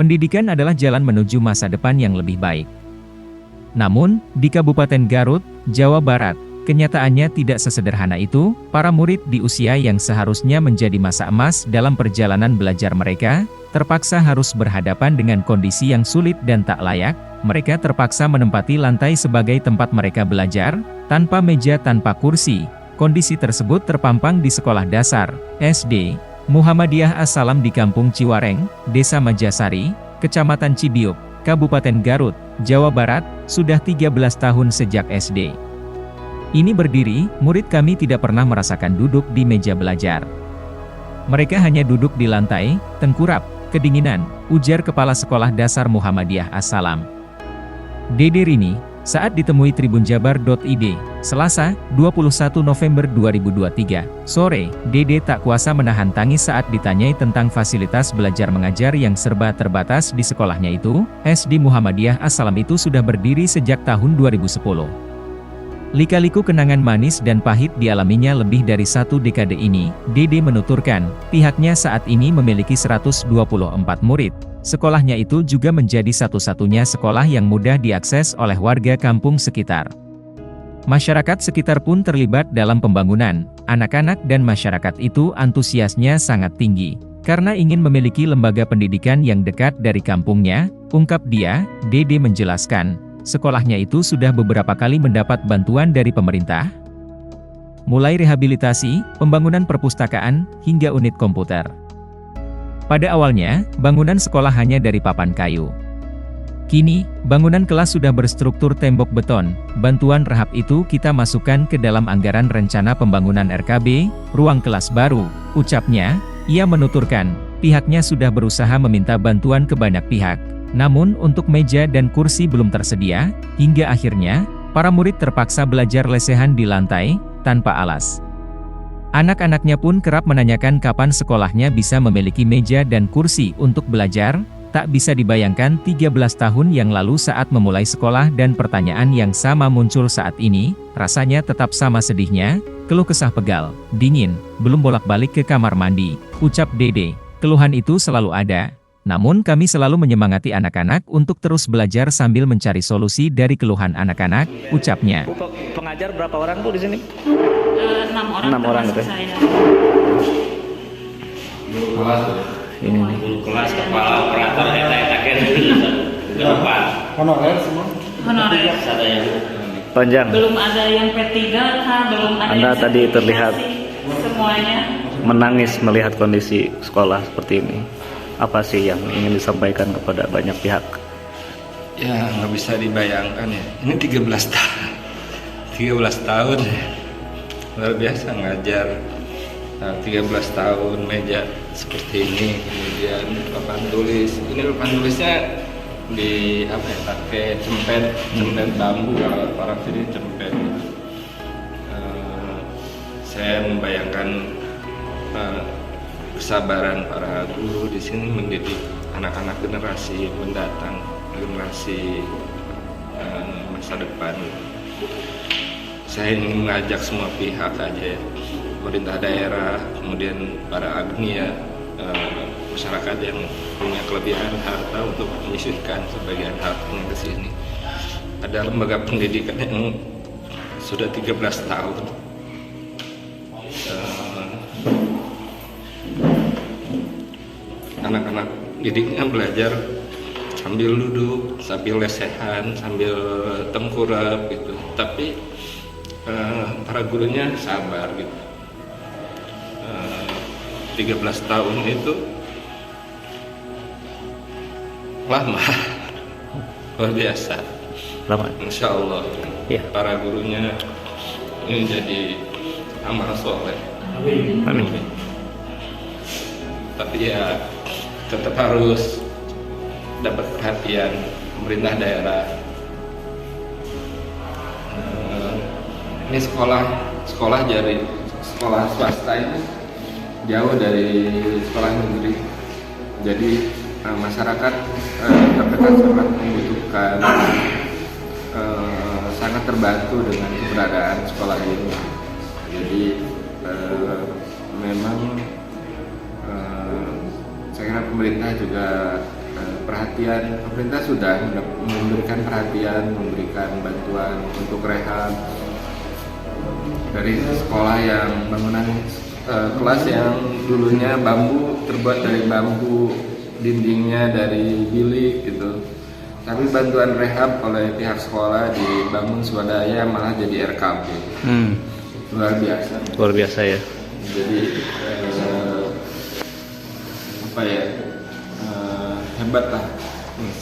Pendidikan adalah jalan menuju masa depan yang lebih baik. Namun, di Kabupaten Garut, Jawa Barat, kenyataannya tidak sesederhana itu. Para murid di usia yang seharusnya menjadi masa emas dalam perjalanan belajar mereka, terpaksa harus berhadapan dengan kondisi yang sulit dan tak layak. Mereka terpaksa menempati lantai sebagai tempat mereka belajar, tanpa meja, tanpa kursi. Kondisi tersebut terpampang di Sekolah Dasar, SD, Muhammadiyah As-Salam di Kampung Ciwareng, Desa Majasari, Kecamatan Cibiuk, Kabupaten Garut, Jawa Barat, sudah 13 tahun sejak SD. Ini berdiri, murid kami tidak pernah merasakan duduk di meja belajar. Mereka hanya duduk di lantai, tengkurap, kedinginan, ujar Kepala Sekolah Dasar Muhammadiyah As-Salam, Dede Rini, saat ditemui tribunjabar.id, Selasa, 21 November 2023, sore. Dede tak kuasa menahan tangis saat ditanyai tentang fasilitas belajar mengajar yang serba terbatas di sekolahnya itu. SD Muhammadiyah As-Salam itu sudah berdiri sejak tahun 2010. Lika-liku kenangan manis dan pahit dialaminya lebih dari 1 dekade ini. Dede menuturkan, pihaknya saat ini memiliki 124 murid. Sekolahnya itu juga menjadi satu-satunya sekolah yang mudah diakses oleh warga kampung sekitar. Masyarakat sekitar pun terlibat dalam pembangunan. Anak-anak dan masyarakat itu antusiasnya sangat tinggi, karena ingin memiliki lembaga pendidikan yang dekat dari kampungnya, ungkap dia. Dede menjelaskan, sekolahnya itu sudah beberapa kali mendapat bantuan dari pemerintah, mulai rehabilitasi, pembangunan perpustakaan, hingga unit komputer. Pada awalnya, bangunan sekolah hanya dari papan kayu. Kini, bangunan kelas sudah berstruktur tembok beton. Bantuan rahap itu kita masukkan ke dalam anggaran rencana pembangunan RKB, ruang kelas baru, ucapnya. Ia menuturkan, pihaknya sudah berusaha meminta bantuan ke banyak pihak. Namun untuk meja dan kursi belum tersedia, hingga akhirnya, para murid terpaksa belajar lesehan di lantai, tanpa alas. Anak-anaknya pun kerap menanyakan kapan sekolahnya bisa memiliki meja dan kursi untuk belajar. Tak bisa dibayangkan 13 tahun yang lalu saat memulai sekolah dan pertanyaan yang sama muncul saat ini, rasanya tetap sama sedihnya, keluh kesah pegal, dingin, belum bolak-balik ke kamar mandi, ucap Dede. Keluhan itu selalu ada. Namun kami selalu menyemangati anak-anak untuk terus belajar sambil mencari solusi dari keluhan anak-anak, ucapnya. Pengajar berapa orang Bu di sini? 6 orang. 6 orang gitu. Saya. Ini nih. Kelas kepala operator eta ke depan. Honorer semua. Honorer. Ada yang Panjang. Belum ada yang P3 kah? Belum ada Anda yang tadi terlihat semuanya. Menangis melihat kondisi sekolah seperti ini. Apa sih yang ingin disampaikan kepada banyak pihak? Ya nggak bisa dibayangkan ya. Ini 13 tahun. 13 tahun ya. Luar biasa ngajar. Nah, 13 tahun meja seperti ini, kemudian papan tulis. Ini papan tulisnya di apa ya? Pakai cempet bambu, kalau orang sini cempet. Saya membayangkan kesabaran para guru di sini mendidik anak-anak generasi mendatang, generasi masa depan. Saya ingin mengajak semua pihak aja ya, pemerintah daerah, kemudian para agnia, masyarakat yang punya kelebihan harta untuk menyisihkan sebagian hartanya ke sini. Ada lembaga pendidikan yang sudah 13 tahun. Anak-anak didiknya belajar sambil duduk, sambil lesehan, sambil tengkurap gitu. Tapi para gurunya sabar gitu. 13 tahun itu lama, luar biasa. Lama. Insya Allah Ya. para gurunya ini jadi amal soleh. Amin. Tapi ya tetap harus dapat perhatian pemerintah daerah. Ini sekolah dari sekolah swasta ini jauh dari sekolah negeri. Jadi masyarakat terdekat sangat membutuhkan, sangat terbantu dengan keberadaan sekolah ini. Jadi memang saya kira pemerintah juga perhatian perhatian, pemerintah sudah memberikan perhatian, memberikan bantuan untuk rehab dari sekolah yang bangunan kelas yang dulunya bambu, terbuat dari bambu, dindingnya dari bilik gitu. Tapi bantuan rehab oleh pihak sekolah dibangun swadaya malah jadi RKP. Luar biasa. Luar biasa ya. Jadi apa ya, hebat lah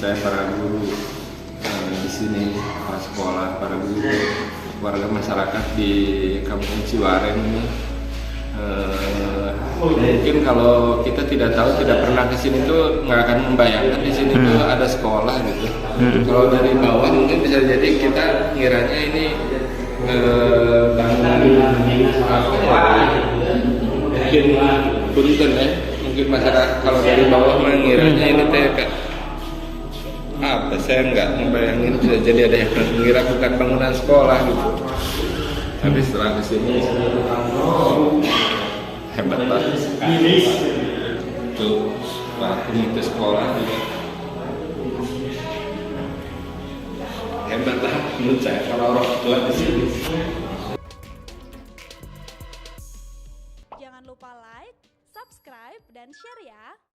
saya para guru di sini, para sekolah, para guru, warga masyarakat di Kampung Ciwareng ini. Mungkin kalau kita tidak tahu, tidak pernah ke sini tuh nggak akan membayangkan di sini tuh ada sekolah gitu. Kalau dari bawah mungkin bisa jadi kita ngiranya ini bangunan apa ya, mungkin punten ya, mungkin masyarakat kalau dari bawah mengiranya ini kayak apa, saya nggak membayangin bisa jadi ada yang mengira bukan bangunan sekolah gitu. Tapi setelah kesini hebat banget. Tuh, waktu itu sekolah juga hebat lah menurut saya kalau orang tua di sini. Jangan lupa like, subscribe, dan share ya.